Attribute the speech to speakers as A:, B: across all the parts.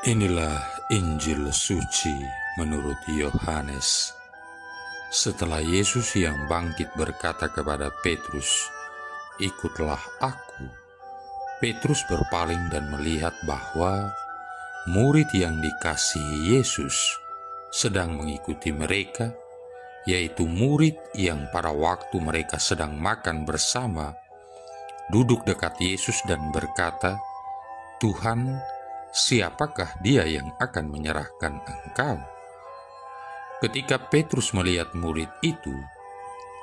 A: Inilah Injil suci menurut Yohanes. Setelah Yesus yang bangkit berkata kepada Petrus, "Ikutlah aku." Petrus berpaling dan melihat bahwa murid yang dikasihi Yesus sedang mengikuti mereka, yaitu murid yang pada waktu mereka sedang makan bersama, duduk dekat Yesus dan berkata, "Tuhan, siapakah dia yang akan menyerahkan Engkau?" Ketika Petrus melihat murid itu,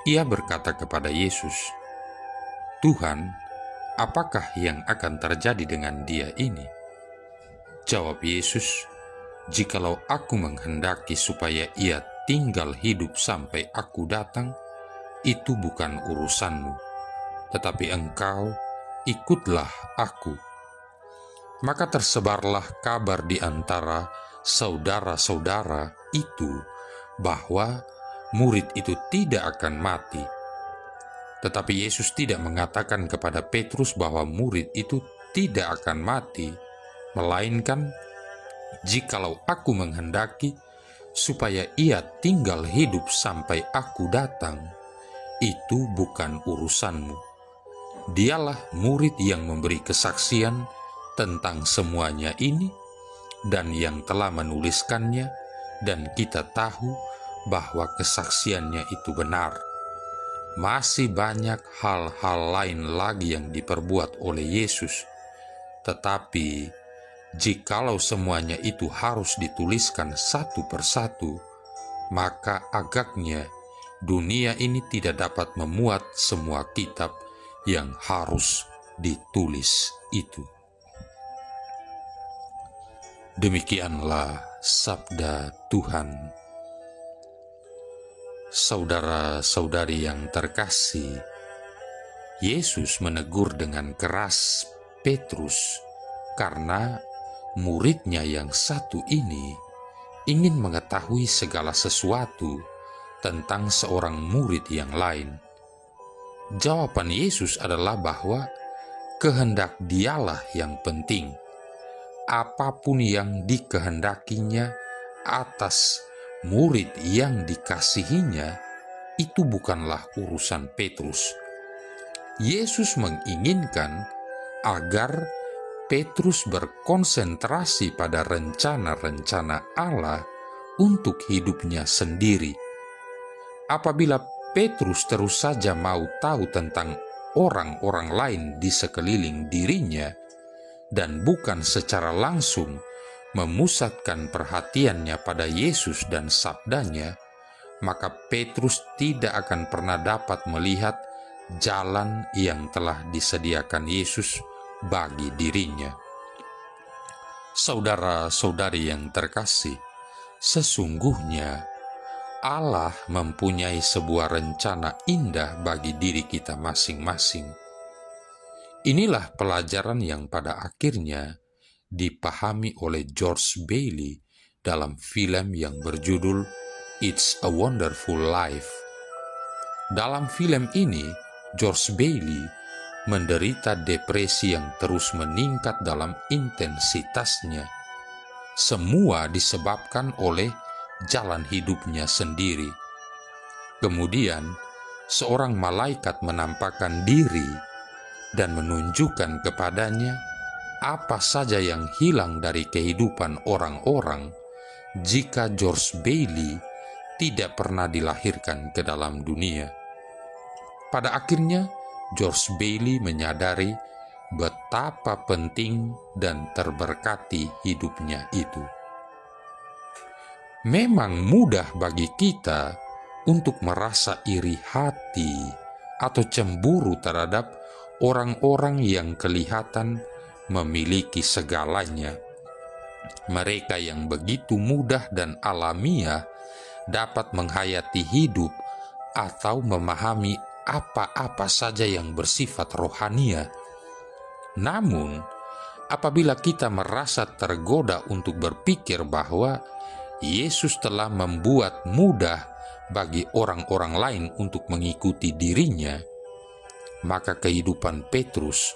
A: ia berkata kepada Yesus, "Tuhan, apakah yang akan terjadi dengan dia ini?" Jawab Yesus, "Jikalau aku menghendaki supaya ia tinggal hidup sampai aku datang, itu bukan urusanmu, tetapi engkau ikutlah aku." Maka tersebarlah kabar di antara saudara-saudara itu bahwa murid itu tidak akan mati. Tetapi Yesus tidak mengatakan kepada Petrus bahwa murid itu tidak akan mati, melainkan, "Jikalau aku menghendaki supaya ia tinggal hidup sampai aku datang, itu bukan urusanmu." Dialah murid yang memberi kesaksian tentang semuanya ini dan yang telah menuliskannya, dan kita tahu bahwa kesaksiannya itu benar. Masih banyak hal-hal lain lagi yang diperbuat oleh Yesus, tetapi jikalau semuanya itu harus dituliskan satu persatu, maka agaknya dunia ini tidak dapat memuat semua kitab yang harus ditulis itu. Demikianlah sabda Tuhan. Saudara-saudari yang terkasih, Yesus menegur dengan keras Petrus karena muridnya yang satu ini ingin mengetahui segala sesuatu tentang seorang murid yang lain. Jawaban Yesus adalah bahwa kehendak Dialah yang penting. Apapun yang dikehendakinya atas murid yang dikasihinya, itu bukanlah urusan Petrus. Yesus menginginkan agar Petrus berkonsentrasi pada rencana-rencana Allah untuk hidupnya sendiri. Apabila Petrus terus saja mau tahu tentang orang-orang lain di sekeliling dirinya, dan bukan secara langsung memusatkan perhatiannya pada Yesus dan sabdanya, maka Petrus tidak akan pernah dapat melihat jalan yang telah disediakan Yesus bagi dirinya. Saudara-saudari yang terkasih, sesungguhnya Allah mempunyai sebuah rencana indah bagi diri kita masing-masing. Inilah pelajaran yang pada akhirnya dipahami oleh George Bailey dalam film yang berjudul It's a Wonderful Life. Dalam film ini, George Bailey menderita depresi yang terus meningkat dalam intensitasnya. Semua disebabkan oleh jalan hidupnya sendiri. Kemudian, seorang malaikat menampakkan diri dan menunjukkan kepadanya apa saja yang hilang dari kehidupan orang-orang jika George Bailey tidak pernah dilahirkan ke dalam dunia. Pada akhirnya, George Bailey menyadari betapa penting dan terberkati hidupnya itu. Memang mudah bagi kita untuk merasa iri hati atau cemburu terhadap orang-orang yang kelihatan memiliki segalanya. Mereka yang begitu mudah dan alamiah dapat menghayati hidup atau memahami apa-apa saja yang bersifat rohania. Namun, apabila kita merasa tergoda untuk berpikir bahwa Yesus telah membuat mudah bagi orang-orang lain untuk mengikuti dirinya, maka kehidupan Petrus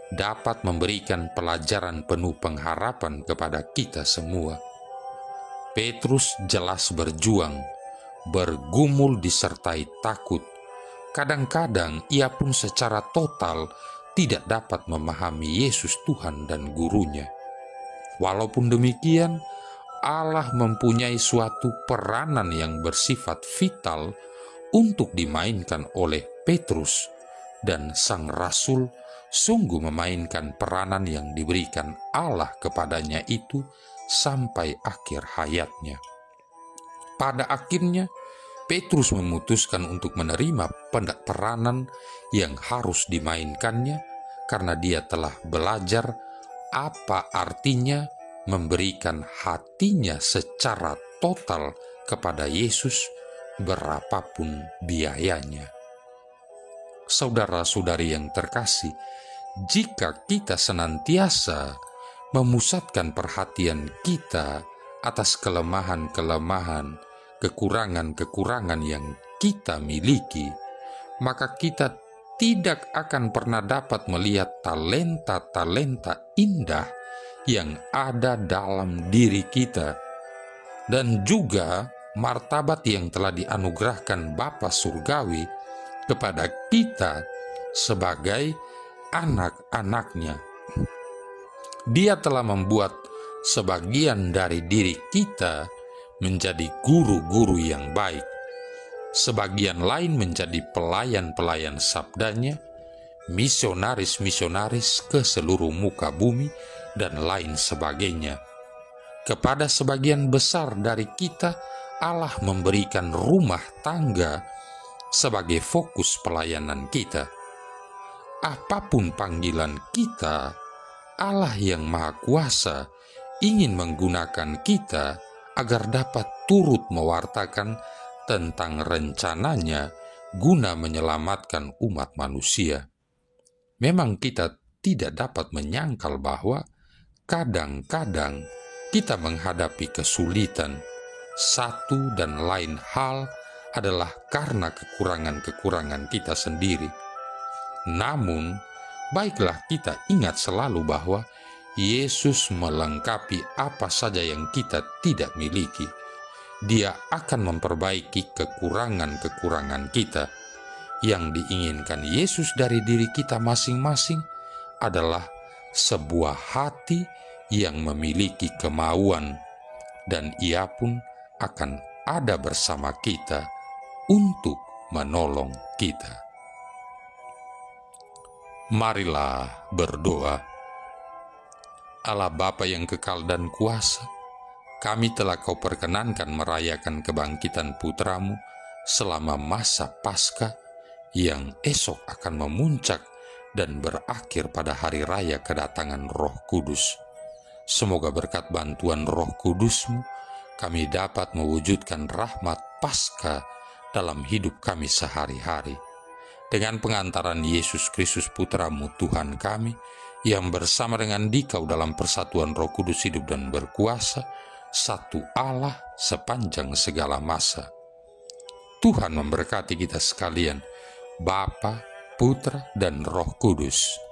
A: dapat memberikan pelajaran penuh pengharapan kepada kita semua. Petrus jelas berjuang, bergumul disertai takut. Kadang-kadang ia pun secara total tidak dapat memahami Yesus Tuhan dan gurunya. Walaupun demikian, Allah mempunyai suatu peranan yang bersifat vital untuk dimainkan oleh Petrus, dan sang rasul sungguh memainkan peranan yang diberikan Allah kepadanya itu sampai akhir hayatnya. Pada akhirnya, Petrus memutuskan untuk menerima peranan yang harus dimainkannya karena dia telah belajar apa artinya memberikan hatinya secara total kepada Yesus berapapun biayanya. Saudara-saudari yang terkasih, jika kita senantiasa memusatkan perhatian kita atas kelemahan-kelemahan, kekurangan-kekurangan yang kita miliki, maka kita tidak akan pernah dapat melihat talenta-talenta indah yang ada dalam diri kita, dan juga martabat yang telah dianugerahkan Bapa Surgawi kepada kita sebagai anak-anaknya. Dia telah membuat sebagian dari diri kita menjadi guru-guru yang baik, sebagian lain menjadi pelayan-pelayan sabdanya, misionaris-misionaris ke seluruh muka bumi, dan lain sebagainya. Kepada sebagian besar dari kita, Allah memberikan rumah tangga sebagai fokus pelayanan kita. Apapun panggilan kita, Allah yang Maha Kuasa ingin menggunakan kita agar dapat turut mewartakan tentang rencananya guna menyelamatkan umat manusia. Memang kita tidak dapat menyangkal bahwa kadang-kadang kita menghadapi kesulitan. Satu dan lain hal adalah karena kekurangan-kekurangan kita sendiri. Namun, baiklah kita ingat selalu bahwa Yesus melengkapi apa saja yang kita tidak miliki. Dia akan memperbaiki kekurangan-kekurangan kita. Yang diinginkan Yesus dari diri kita masing-masing adalah sebuah hati yang memiliki kemauan, dan Ia pun akan ada bersama kita untuk menolong kita. Marilah berdoa. Allah Bapa yang kekal dan kuasa, kami telah Kau perkenankan merayakan kebangkitan Putra-Mu selama masa Paskah yang esok akan memuncak dan berakhir pada hari raya kedatangan Roh Kudus. Semoga berkat bantuan Roh Kudus-Mu, kami dapat mewujudkan rahmat Paskah dalam hidup kami sehari-hari. Dengan pengantaran Yesus Kristus Putra-Mu Tuhan kami, yang bersama dengan Dikau dalam persatuan Roh Kudus hidup dan berkuasa, satu Allah sepanjang segala masa. Tuhan memberkati kita sekalian, Bapa, Putra, dan Roh Kudus.